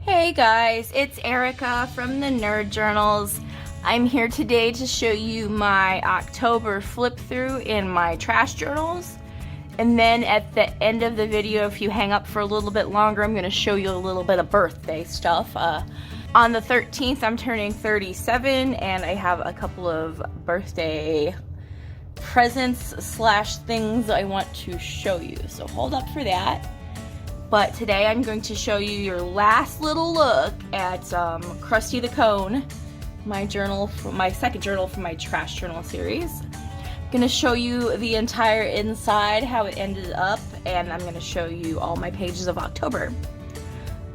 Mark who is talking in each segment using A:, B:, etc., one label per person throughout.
A: Hey guys, it's Erica from the Nerd Journals. I'm here today to show you my October flip through in my trash journals. And then at the end of the video, if you hang up for a little bit longer, I'm going to show you a little bit of birthday stuff. On the 13th, I'm turning 37 and I have a couple of birthday presents slash things I want to show you. So hold up for that. But today I'm going to show you your last little look at Krusty the Kone, my second journal from my trash journal series. I'm going to show you the entire inside, how it ended up, and I'm going to show you all my pages of October.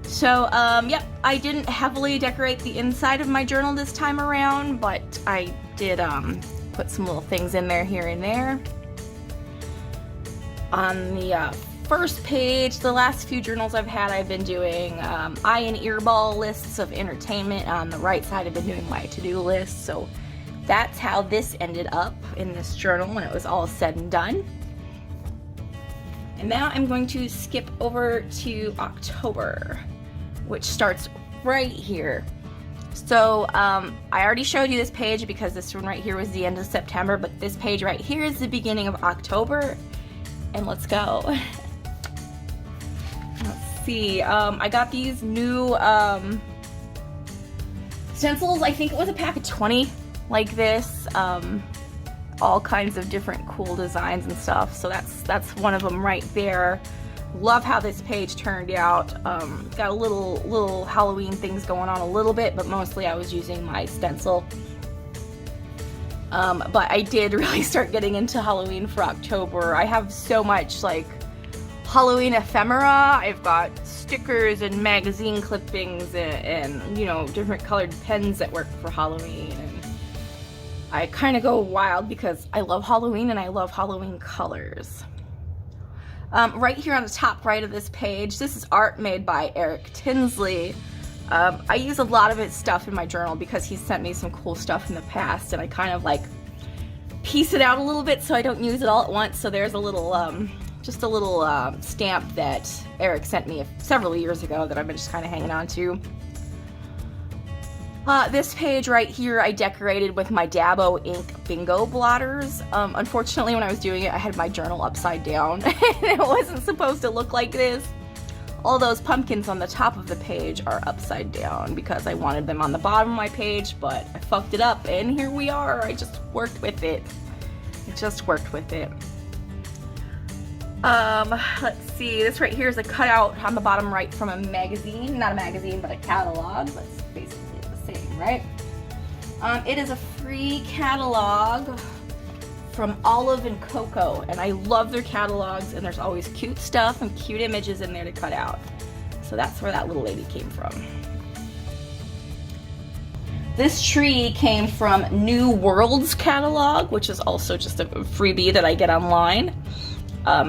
A: So, yep, I didn't heavily decorate the inside of my journal this time around, but I did put some little things in there here and there. On the first page, the last few journals I've had, I've been doing eye and earball lists of entertainment. On the right side, I've been doing my to-do list. So that's how this ended up in this journal when it was all said and done. And now I'm going to skip over to October, which starts right here. So I already showed you this page because this one right here was the end of September, but this page right here is the beginning of October. And let's go. Let's see, I got these new stencils. I think it was a pack of 20 like this, all kinds of different cool designs and stuff. So that's one of them right there. Love how this page turned out. Got a little Halloween things going on a little bit, but mostly I was using my stencil. But I did really start getting into Halloween for October. I have so much like Halloween ephemera. I've got stickers and magazine clippings and you know, different colored pens that work for Halloween. And I kind of go wild because I love Halloween and I love Halloween colors. Right here on the top right of this page, this is art made by Eric Tinsley. I use a lot of his stuff in my journal because he sent me some cool stuff in the past, and I kind of like piece it out a little bit so I don't use it all at once. So there's a little, just a little stamp that Eric sent me several years ago that I've been just kind of hanging on to. This page right here I decorated with my Dabo ink bingo blotters. Unfortunately, when I was doing it, I had my journal upside down and it wasn't supposed to look like this. All those pumpkins on the top of the page are upside down because I wanted them on the bottom of my page, but I fucked it up and here we are. I just worked with it. Let's see, this right here is a cutout on the bottom right from a magazine. Not a magazine, but a catalog. That's basically the same, right? It is a free catalog from Olive and Coco, and I love their catalogs, and there's always cute stuff and cute images in there to cut out. So that's where that little lady came from. This tree came from New Worlds catalog, which is also just a freebie that I get online.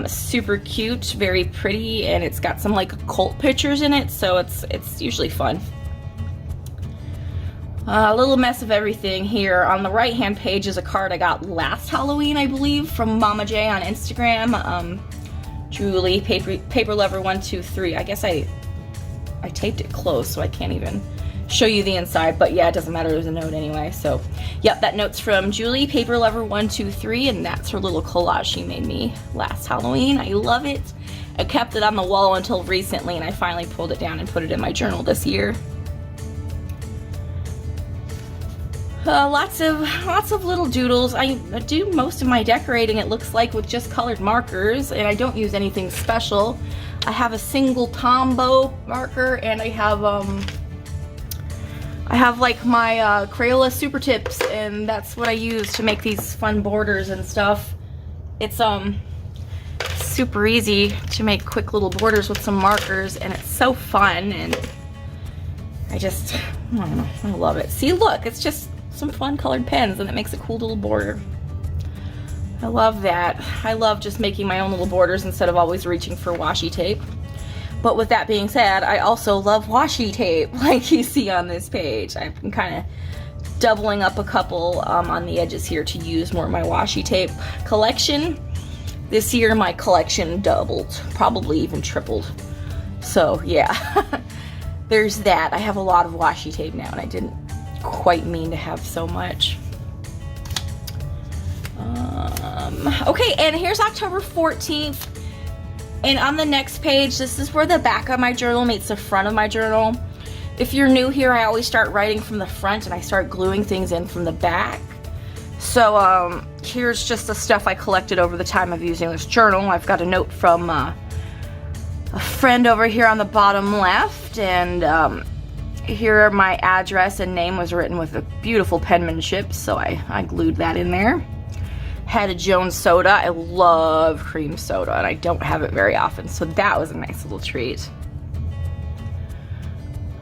A: Super cute, very pretty, and it's got some like occult pictures in it, so it's usually fun. A little mess of everything here. On the right hand page is a card I got last Halloween, I believe, from Mama J on Instagram. Julie, paper lover 123. I guess I taped it close so I can't even show you the inside, but yeah, it doesn't matter, there's a note anyway. So yep, that note's from Julie, paper lover 123, and that's her little collage she made me last Halloween. I love it. I kept it on the wall until recently, and I finally pulled it down and put it in my journal this year. Lots of little doodles. I do most of my decorating, it looks like, with just colored markers, and I don't use anything special. I have a single Tombow marker, and I have like my Crayola Super Tips, and that's what I use to make these fun borders and stuff. It's super easy to make quick little borders with some markers, and it's so fun, and I don't know, I love it. See, look, it's just some fun colored pens, and it makes a cool little border. I love that. I love just making my own little borders instead of always reaching for washi tape. But with that being said, I also love washi tape, like you see on this page. I've been kind of doubling up a couple on the edges here to use more of my washi tape collection. This year my collection doubled, probably even tripled. So yeah. there's that. I have a lot of washi tape now, and I didn't quite mean to have so much. Okay, and here's October 14th. And on the next page, this is where the back of my journal meets the front of my journal. If you're new here, I always start writing from the front and I start gluing things in from the back. So here's just the stuff I collected over the time of using this journal. I've got a note from a friend over here on the bottom left, and here my address and name was written with a beautiful penmanship, so I glued that in there. Had a Jones soda. I love cream soda, and I don't have it very often, so that was a nice little treat.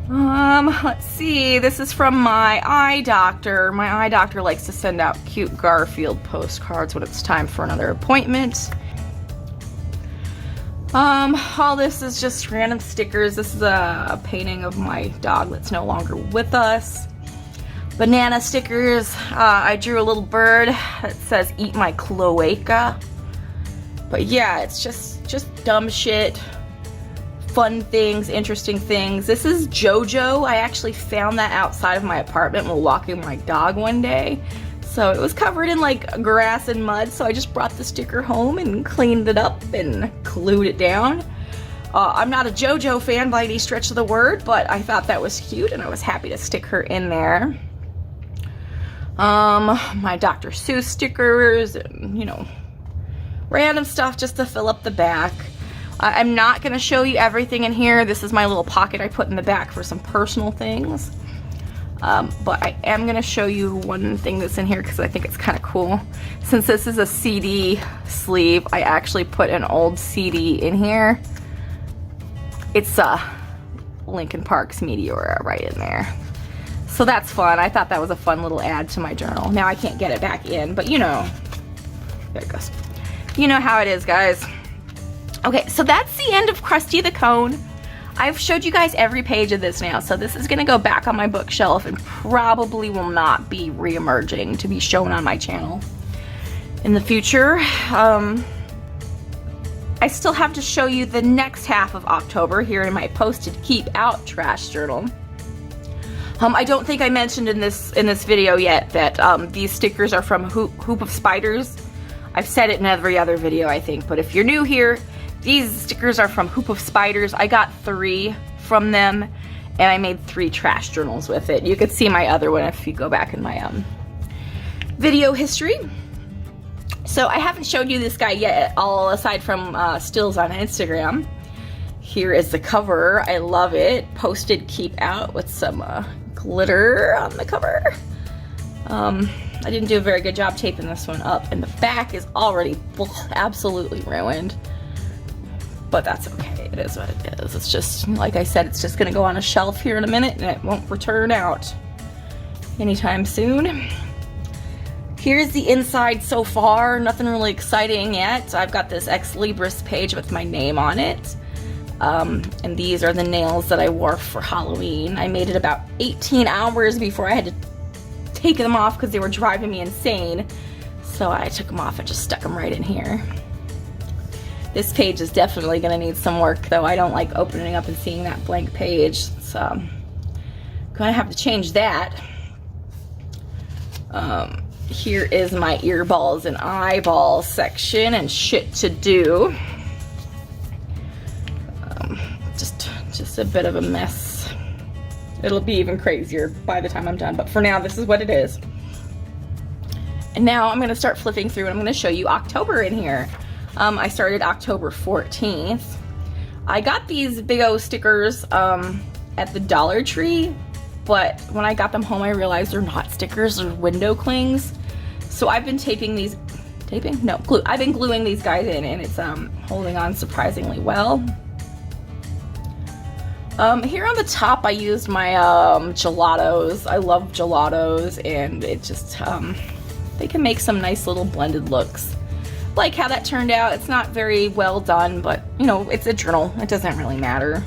A: Let's see, this is from my eye doctor. My eye doctor likes to send out cute Garfield postcards when it's time for another appointment. All this is just random stickers. This is a painting of my dog that's no longer with us. Banana stickers. I drew a little bird that says "Eat my cloaca." But yeah, it's just dumb shit, fun things, interesting things. This is JoJo. I actually found that outside of my apartment while walking my dog one day. So it was covered in like grass and mud, so I just brought the sticker home and cleaned it up and glued it down. I'm not a JoJo fan by any stretch of the word, but I thought that was cute and I was happy to stick her in there. My Dr. Seuss stickers and, you know, random stuff just to fill up the back. I'm not going to show you everything in here. This is my little pocket I put in the back for some personal things. But I am going to show you one thing that's in here because I think it's kind of cool. Since this is a CD sleeve, I actually put an old CD in here. It's Linkin Park's Meteora right in there. So that's fun. I thought that was a fun little add to my journal. Now I can't get it back in, but you know, there it goes. You know how it is, guys. Okay, so that's the end of Krusty the Kone. I've showed you guys every page of this now, so this is gonna go back on my bookshelf and probably will not be re-emerging to be shown on my channel in the future. I still have to show you the next half of October here in my posted Keep Out trash journal. I don't think I mentioned in this video yet that these stickers are from Hoop of Spiders. I've said it in every other video, I think, but if you're new here, these stickers are from Hoop of Spiders. I got 3 from them, and I made 3 trash journals with it. You could see my other one if you go back in my video history. So I haven't showed you this guy yet, all aside from stills on Instagram. Here is the cover. I love it. Posted Keep Out with some glitter on the cover. I didn't do a very good job taping this one up, and the back is already absolutely ruined. But that's okay. It is what it is. It's just, like I said, it's just gonna go on a shelf here in a minute, and it won't return out anytime soon. Here's the inside so far. Nothing really exciting yet. I've got this Ex Libris page with my name on it. And these are the nails that I wore for Halloween. I made it about 18 hours before I had to take them off because they were driving me insane. So I took them off and just stuck them right in here. This page is definitely gonna need some work, though. I don't like opening up and seeing that blank page, so I'm gonna have to change that. Here is my earballs and eyeballs section and shit to do. Just a bit of a mess. It'll be even crazier by the time I'm done, but for now, this is what it is. And now I'm gonna start flipping through and I'm gonna show you October in here. I started October 14th. I got these big O stickers at the Dollar Tree, but when I got them home, I realized they're not stickers, they're window clings. So I've been glue. I've been gluing these guys in, and it's holding on surprisingly well. Here on the top, I used my gelatos. I love gelatos, and it just, they can make some nice little blended looks. Like how that turned out. It's not very well done, but you know, it's a journal. It doesn't really matter.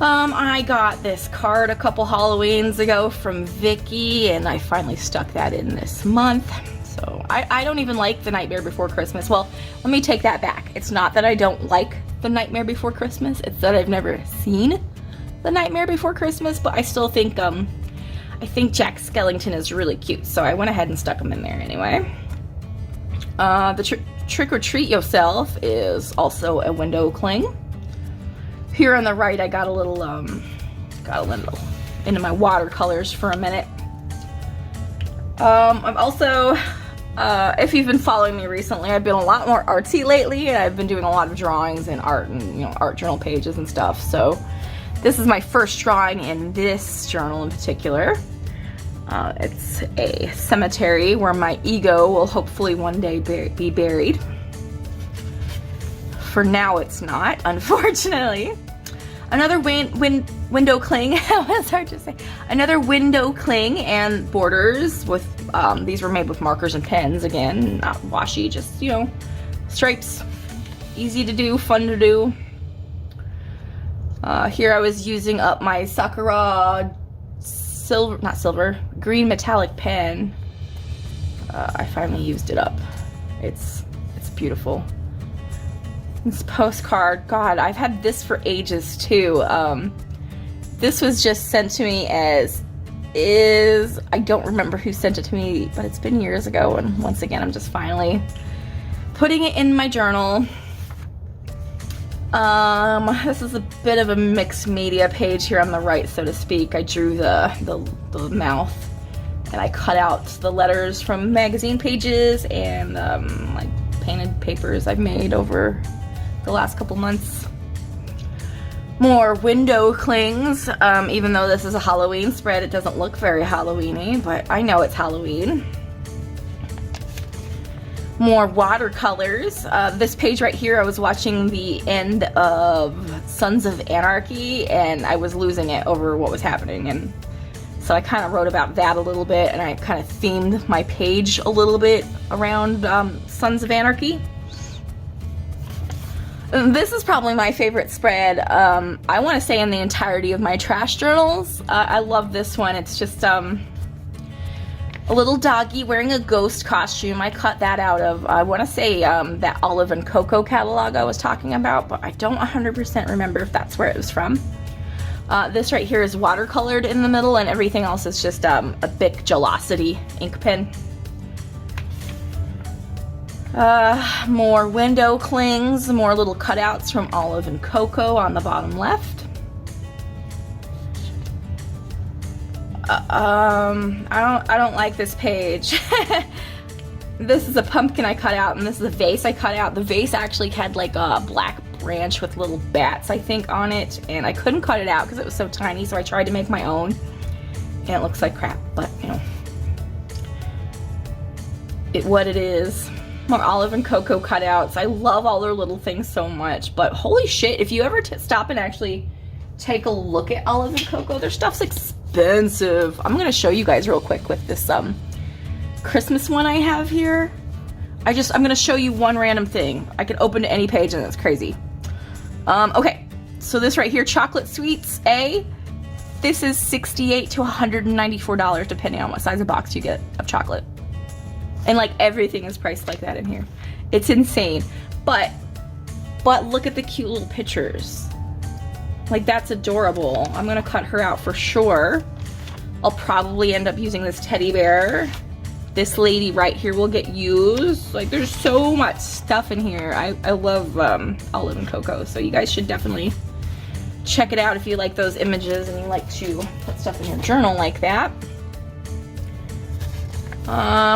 A: I got this card a couple Halloweens ago from Vicky, and I finally stuck that in this month. So I don't even like The Nightmare Before Christmas. Well, let me take that back. It's not that I don't like The Nightmare Before Christmas. It's that I've never seen The Nightmare Before Christmas, but I still think Jack Skellington is really cute, so I went ahead and stuck him in there anyway. The Trick or Treat Yourself is also a window cling. Here on the right, I got a little into my watercolors for a minute. I'm also, if you've been following me recently, I've been a lot more artsy lately, and I've been doing a lot of drawings and art and, you know, art journal pages and stuff. So this is my first drawing in this journal in particular. It's a cemetery where my ego will hopefully one day be buried. For now, it's not, unfortunately. Another window cling. It's hard to say. Another window cling and borders with these were made with markers and pens. Again, not washi, just, you know, stripes. Easy to do, fun to do. Here I was using up my Sakura green metallic pen. I finally used it up. It's beautiful. This postcard, God, I've had this for ages too. This was just sent to me as is. I don't remember who sent it to me, but it's been years ago, and once again, I'm just finally putting it in my journal. This is a bit of a mixed media page here on the right, so to speak. I drew the mouth, and I cut out the letters from magazine pages and like painted papers I've made over the last couple months. More window clings. Even though this is a Halloween spread, it doesn't look very Halloween-y, but I know it's Halloween. More watercolors. This page right here, I was watching the end of Sons of Anarchy, and I was losing it over what was happening, and so I kind of wrote about that a little bit, and I kind of themed my page a little bit around Sons of Anarchy. This is probably my favorite spread, I want to say, in the entirety of my trash journals. I love this one. It's just a little doggy wearing a ghost costume. I cut that out of, I want to say, that Olive and Coco catalog I was talking about, but I don't 100% remember if that's where it was from. This right here is watercolored in the middle, and everything else is just a Bic Gelosity ink pen. More window clings, more little cutouts from Olive and Coco on the bottom left. I don't like this page. This is a pumpkin I cut out, and this is a vase I cut out. The vase actually had like a black branch with little bats, I think, on it, and I couldn't cut it out because it was so tiny, so I tried to make my own, and it looks like crap, but, you know, what it is. More Olive and Coco cutouts. I love all their little things so much, but holy shit, if you ever stop and actually take a look at Olive and Coco, their stuff's expensive. I'm gonna show you guys real quick with this Christmas one I have here. I'm gonna show you one random thing. I can open to any page and it's crazy. Okay, so this right here, Chocolate Sweets A. This is $68 to $194 depending on what size of box you get of chocolate. And like everything is priced like that in here. It's insane. But look at the cute little pictures. Like, that's adorable. I'm gonna cut her out for sure. I'll probably end up using this teddy bear. This lady right here will get used. Like, there's so much stuff in here. I love Olive and Coco, so you guys should definitely check it out if you like those images and you like to put stuff in your journal like that.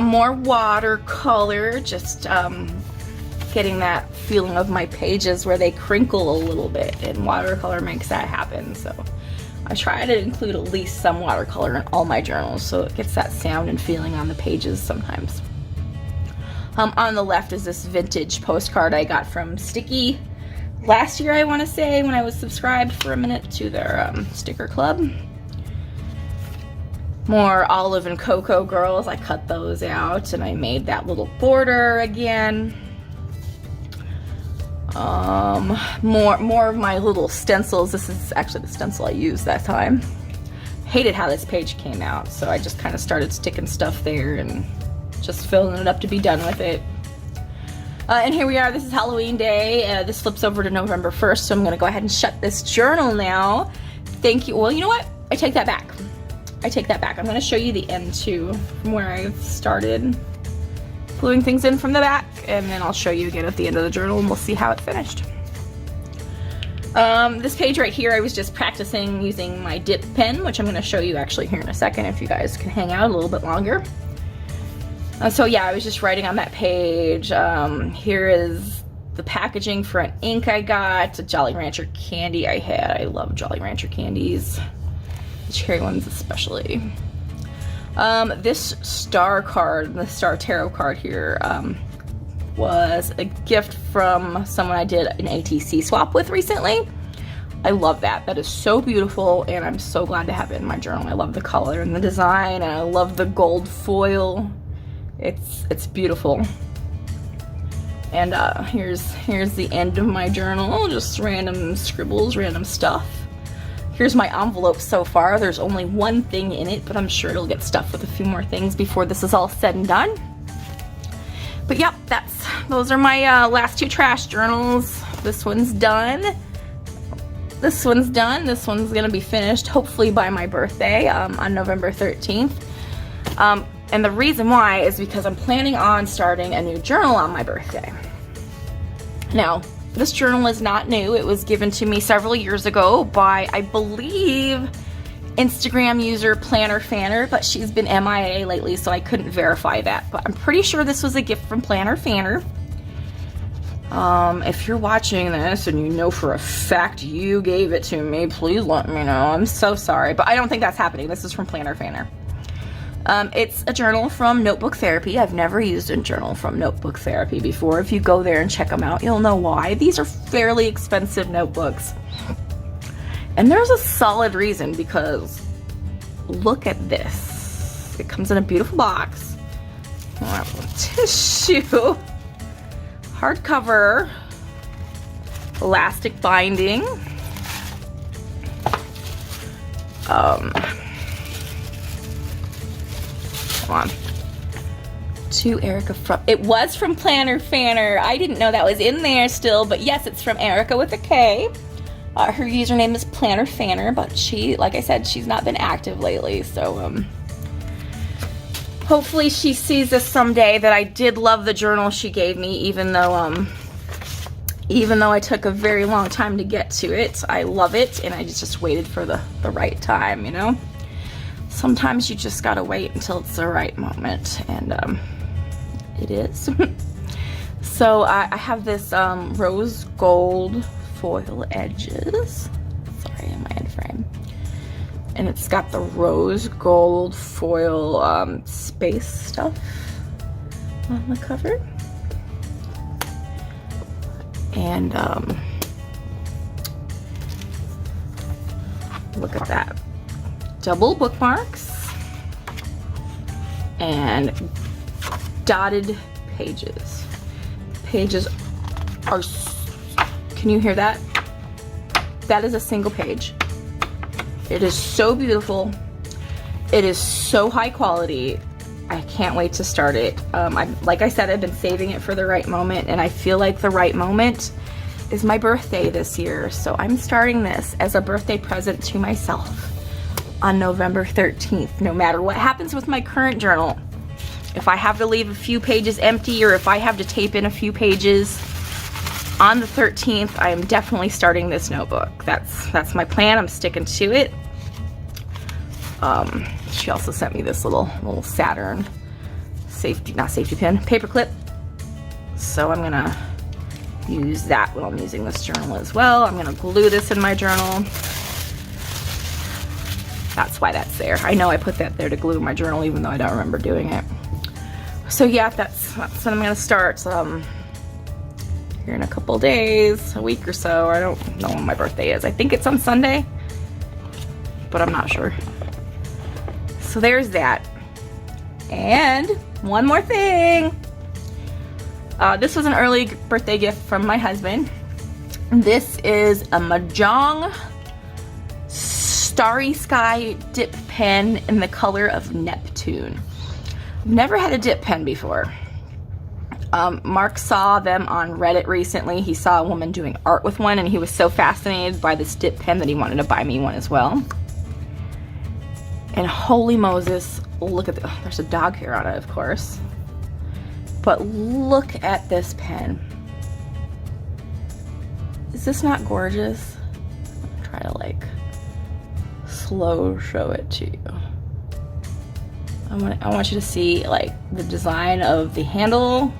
A: More watercolor, just getting that feeling of my pages where they crinkle a little bit, and watercolor makes that happen. So I try to include at least some watercolor in all my journals so it gets that sound and feeling on the pages sometimes. On the left is this vintage postcard I got from Sticky last year, I want to say, when I was subscribed for a minute to their sticker club. More Olive and Coco girls. I cut those out and I made that little border again. More of my little stencils. This is actually the stencil I used that time. Hated how this page came out, so I just kind of started sticking stuff there and just filling it up to be done with it. And here we are. This is Halloween day. This flips over to November 1st, so I'm going to go ahead and shut this journal now. Thank you. Well, you know what? I take that back. I take that back. I'm going to show you the end too, from where I've started gluing things in from the back, and then I'll show you again at the end of the journal, and we'll see how it finished. This page right here, I was just practicing using my dip pen, which I'm going to show you actually here in a second if you guys can hang out a little bit longer. So yeah, I was just writing on that page. Here is the packaging for an ink I got, a Jolly Rancher candy I had. I love Jolly Rancher candies, the cherry ones especially. This star card, the star tarot card here, was a gift from someone I did an ATC swap with recently. I love that. That is so beautiful, and I'm so glad to have it in my journal. I love the color and the design, and I love the gold foil. It's beautiful. And here's the end of my journal. Just random scribbles, random stuff. Here's my envelope so far. There's only one thing in it, but I'm sure it'll get stuffed with a few more things before this is all said and done. But yep, those are my last two trash journals. This one's done. This one's done. This one's gonna be finished hopefully by my birthday on November 13th. And the reason why is because I'm planning on starting a new journal on my birthday. Now, this journal is not new. It was given to me several years ago by, I believe, Instagram user Planner Fanner, but she's been MIA lately, so I couldn't verify that. But I'm pretty sure this was a gift from Planner Fanner. If you're watching this and you know for a fact you gave it to me, please let me know. I'm so sorry, but I don't think that's happening. This is from Planner Fanner. It's a journal from Notebook Therapy. I've never used a journal from Notebook Therapy before. If you go there and check them out, you'll know why. These are fairly expensive notebooks. And there's a solid reason, because look at this. It comes in a beautiful box. Tissue. Hardcover. Elastic binding. Come on. To Erica from, it was from Planner Fanner. I didn't know that was in there still, but yes, it's from Erica with a K. Her username is Planner Fanner, but she, like I said, she's not been active lately, so hopefully she sees this someday. That I did love the journal she gave me, even though I took a very long time to get to it. I love it, and I just waited for the right time, you know? Sometimes you just gotta wait until it's the right moment, and it is. So I have this rose gold foil edges. Sorry, in my end frame. And it's got the rose gold foil space stuff on the cover. And look at that. Double bookmarks and dotted pages. Pages are, can you hear that? That is a single page. It is so beautiful. It is so high quality. I can't wait to start it. Like I said, I've been saving it for the right moment, and I feel like the right moment is my birthday this year. So I'm starting this as a birthday present to myself on November 13th, no matter what happens with my current journal. If I have to leave a few pages empty, or if I have to tape in a few pages, on the 13th, I am definitely starting this notebook. That's my plan. I'm sticking to it. She also sent me this little Saturn not safety pin, paper clip. So I'm gonna use that when I'm using this journal as well. I'm gonna glue this in my journal. That's why that's there. I know I put that there to glue my journal, even though I don't remember doing it. So yeah, that's when I'm gonna start. Here in a couple days, a week or so. I don't know when my birthday is. I think it's on Sunday, but I'm not sure. So there's that. And one more thing. This was an early birthday gift from my husband. This is a Mahjong Starry Sky dip pen in the color of Neptune. I've never had a dip pen before. Mark saw them on Reddit recently. He saw a woman doing art with one and he was so fascinated by this dip pen that he wanted to buy me one as well. And holy Moses, look at there's a dog hair on it, of course. But look at this pen. Is this not gorgeous? I'll try to like slow show it to you. I want you to see like the design of the handle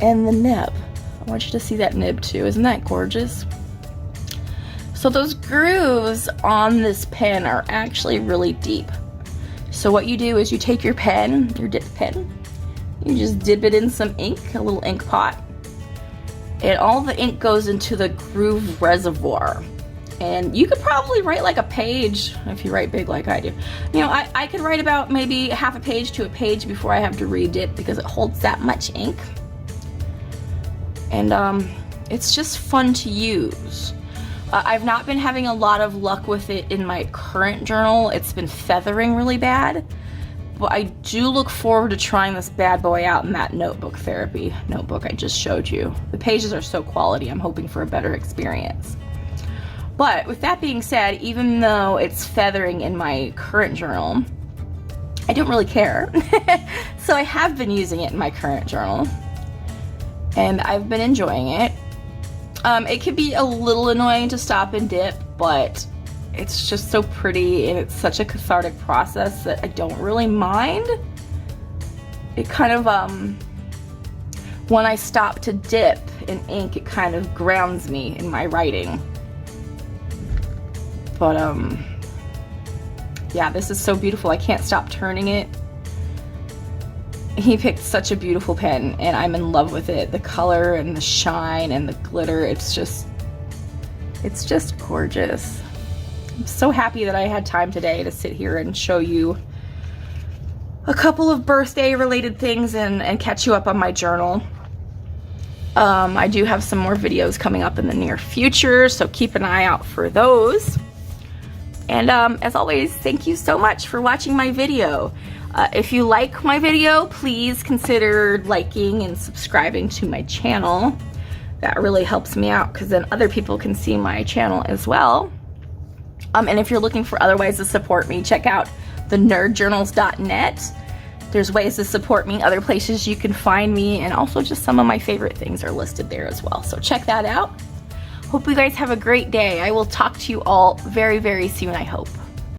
A: and the nib. I want you to see that nib too. Isn't that gorgeous? So those grooves on this pen are actually really deep. So what you do is you take your pen, your dip pen, you just dip it in some ink, a little ink pot, and all the ink goes into the groove reservoir. And you could probably write like a page if you write big like I do. You know, I could write about maybe half a page to a page before I have to re-dip because it holds that much ink. And it's just fun to use. I've not been having a lot of luck with it in my current journal. It's been feathering really bad. But I do look forward to trying this bad boy out in that notebook therapy notebook I just showed you. The pages are so quality, I'm hoping for a better experience. But with that being said, even though it's feathering in my current journal, I don't really care. So I have been using it in my current journal and I've been enjoying it. It can be a little annoying to stop and dip, but it's just so pretty and it's such a cathartic process that I don't really mind. It kind of, when I stop to dip in ink, it kind of grounds me in my writing. But yeah, this is so beautiful. I can't stop turning it. He picked such a beautiful pen and I'm in love with it. The color and the shine and the glitter, it's just gorgeous. I'm so happy that I had time today to sit here and show you a couple of birthday related things and catch you up on my journal. I do have some more videos coming up in the near future, so keep an eye out for those. And as always, thank you so much for watching my video. If you like my video, please consider liking and subscribing to my channel. That really helps me out because then other people can see my channel as well. And if you're looking for other ways to support me, check out thenerdjournals.net. There's ways to support me, other places you can find me, and also just some of my favorite things are listed there as well. So check that out. Hope you guys have a great day. I will talk to you all very, very soon, I hope.